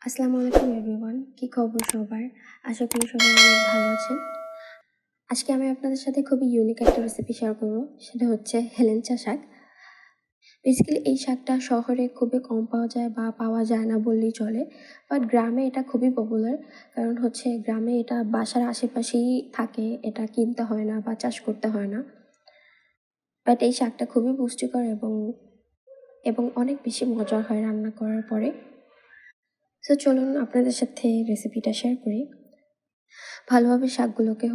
আসসালামু আলাইকুম এভরিওয়ান, কি খবর সবার? আশা করি সবাই অনেক ভালো আছেন। আজকে আমি আপনাদের সাথে খুবই ইউনিক একটা রেসিপি শেয়ার করব, সেটা হচ্ছে হেলেঞ্চা শাক। বেসিক্যালি এই শাকটা শহরে খুবই কম পাওয়া যায় বা পাওয়া যায় না বললেই চলে, বাট গ্রামে এটা খুবই পপুলার। কারণ হচ্ছে গ্রামে এটা বাসার আশেপাশেই থাকে, এটা কিনতে হয় না বা চাষ করতে হয় না। বাট এই শাকটা খুবই পুষ্টিকর এবং এবং অনেক বেশি মজার হয় রান্না করার পরে। সো চলুন আপনাদের সাথে রেসিপিটা শেয়ার করি। ভালোভাবে শাকগুলোকে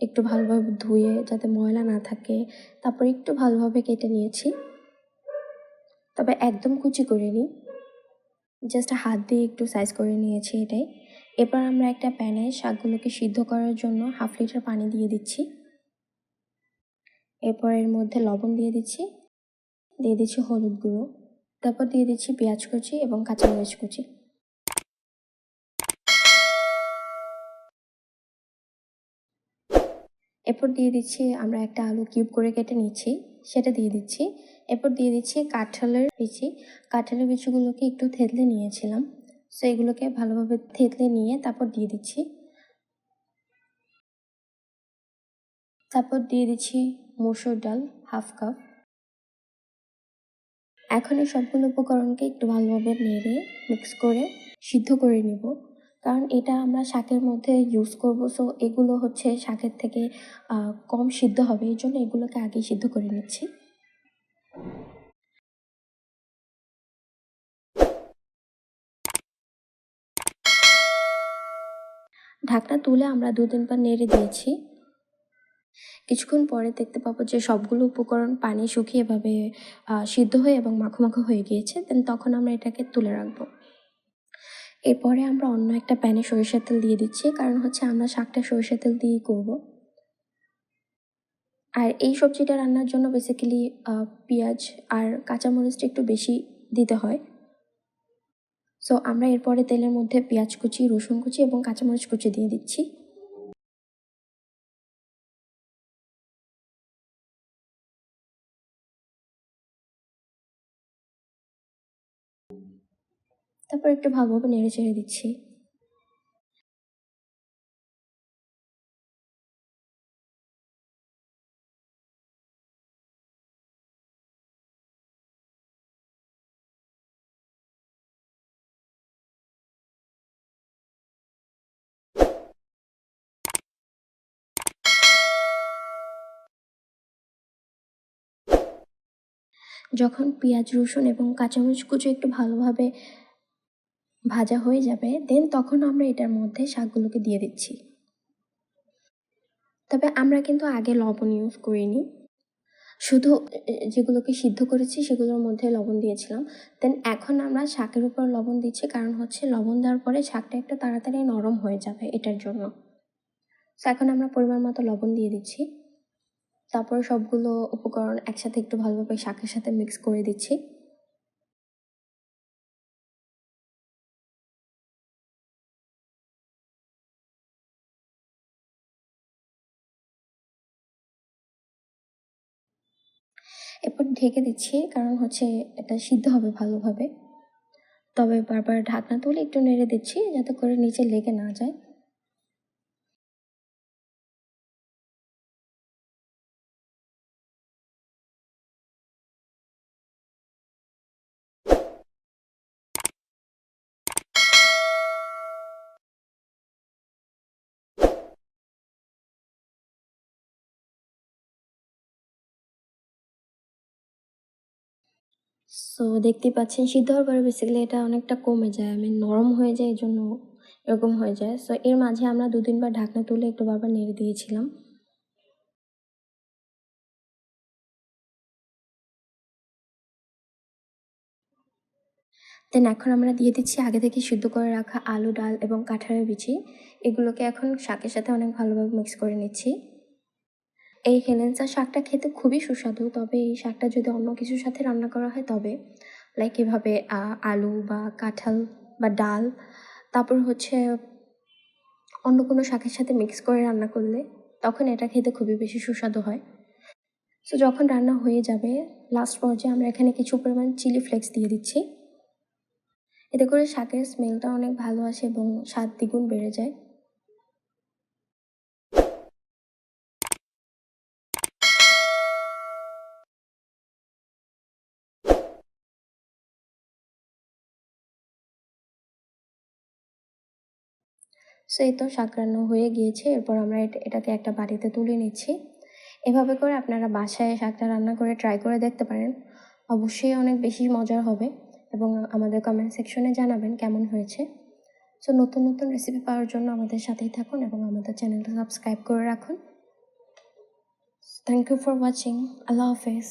একটু ভালোভাবে ধুয়ে যাতে ময়লা না থাকে, তারপর একটু ভালোভাবে কেটে নিয়েছি, তবে একদম কুচি করিনি, জাস্ট হাত দিয়ে একটু সাইজ করে নিয়েছি এটাই। এবার আমরা একটা প্যানে শাকগুলোকে সিদ্ধ করার জন্য 1/2 লিটার পানি দিয়ে দিচ্ছি। এরপর এর মধ্যে লবণ দিয়ে দিচ্ছি হলুদ গুঁড়ো, তারপর দিয়ে দিচ্ছি পেঁয়াজ কুচি এবং কাঁচামরিচ কুচি। এরপর দিয়ে দিচ্ছি আমরা একটা আলু কিউব করে কেটে নিচ্ছি, সেটা দিয়ে দিচ্ছি। এরপর দিয়ে দিচ্ছি কাঁঠালের বিচি। কাঁঠালের বিচিগুলোকে একটু থেতলে নিয়েছিলাম, সো এগুলোকে ভালোভাবে থেতলে নিয়ে তারপর দিয়ে দিচ্ছি। তারপর দিয়ে দিচ্ছি মসুর ডাল 1/2 কাপ। এখন এই সবগুলো উপকরণকে একটু ভালোভাবে নেড়ে মিক্স করে সিদ্ধ করে নিব, কারণ এটা আমরা শাকের মধ্যে ইউজ করব। সো এগুলো শাকের থেকে কম সিদ্ধ হবে, এই জন্য এগুলোকে আগেই সিদ্ধ করে নিচ্ছি। ঢাকনা তুলে আমরা 2-3 বার নেড়ে দিয়েছি। কিছুক্ষণ পরে দেখতে পাবো যে সবগুলো উপকরণ পানি শুকিয়ে এভাবে সিদ্ধ হয়ে এবং মাখো মাখো হয়ে গিয়েছে। দেন তখন আমরা এটাকে তুলে রাখবো। এরপরে আমরা অন্য একটা প্যানে সরিষার তেল দিয়ে দিচ্ছি, কারণ আমরা শাকটা সরিষার তেল দিয়েই করব। আর এই সবজিটা রান্নার জন্য বেসিক্যালি পেঁয়াজ আর কাঁচামরিচটা একটু বেশি দিতে হয়। সো আমরা এরপরে তেলের মধ্যে পেঁয়াজ কুচি, রসুন কুচি এবং কাঁচামরিচ কুচি দিয়ে দিচ্ছি। তারপর একটু ভালোভাবে নেড়ে চেড়ে দিচ্ছি। যখন পেঁয়াজ, রসুন এবং কাঁচামরিচ কুচি একটু ভালোভাবে ভাজা হয়ে যাবে, দেন তখন আমরা এটার মধ্যে শাকগুলোকে দিয়ে দিচ্ছি। তবে আমরা কিন্তু আগে লবণ ইউজ করিনি, শুধু যেগুলোকে সিদ্ধ করেছি সেগুলোর মধ্যে লবণ দিয়েছিলাম। দেন এখন আমরা শাকের উপর লবণ দিচ্ছি, কারণ লবণ দেওয়ার পরে শাকটা একটু তাড়াতাড়ি নরম হয়ে যাবে এটার জন্য। তো এখন আমরা পরিমাণ মতো লবণ দিয়ে দিচ্ছি। তারপর সবগুলো উপকরণ একসাথে একটু ভালোভাবে শাকের সাথে মিক্স করে দিচ্ছি। এরপর ঢেকে দিচ্ছি, কারণ এটা সিদ্ধ হবে ভালোভাবে। তবে বারবার ঢাকনা তুলে একটু নেড়ে দিচ্ছি, যাতে করে নিচে লেগে না যায়। সো দেখতেই পাচ্ছেন সিদ্ধ হওয়ার পরে বেসিক্যালি এটা অনেকটা কমে যায়, নরম হয়ে যায়, এই জন্য এরকম হয়ে যায়। সো এর মাঝে আমরা 2-3 বার ঢাকনা তুলে একটু বারবার নেড়ে দিয়েছিলাম। দেন এখন আমরা দিয়ে দিচ্ছি আগে থেকে সিদ্ধ করে রাখা আলু, ডাল এবং কাঁঠালের বিচি। এগুলোকে এখন শাকের সাথে অনেক ভালোভাবে মিক্স করে নিচ্ছি। এই হেলেঞ্চা শাকটা খেতে খুবই সুস্বাদু, তবে এই শাকটা যদি অন্য কিছুর সাথে রান্না করা হয় তবে লাইক এভাবে আলু বা কাঁঠাল বা ডাল, তারপর অন্য কোনো শাকের সাথে মিক্স করে রান্না করলে তখন এটা খেতে খুবই বেশি সুস্বাদু হয়। সো যখন রান্না হয়ে যাবে লাস্ট পর্যায়ে আমরা এখানে কিছু পরিমাণ চিলি ফ্লেক্স দিয়ে দিচ্ছি। এতে করে শাকের স্মেলটা অনেক ভালো আসে এবং স্বাদ দ্বিগুণ বেড়ে যায়। সো এই তো শাক রান্না হয়ে গিয়েছে। এরপর আমরা এটাকে একটা বাটিতে তুলে নিচ্ছি। এভাবে করে আপনারা বাসায় শাকটা রান্না করে ট্রাই করে দেখতে পারেন। অবশ্যই অনেক বেশি মজার হবে এবং আমাদের কমেন্ট সেকশনে জানাবেন কেমন হয়েছে। সো নতুন নতুন রেসিপি পাওয়ার জন্য আমাদের সাথেই থাকুন এবং আমাদের চ্যানেলটা সাবস্ক্রাইব করে রাখুন। Thank you for watching. আল্লাহ হাফেজ।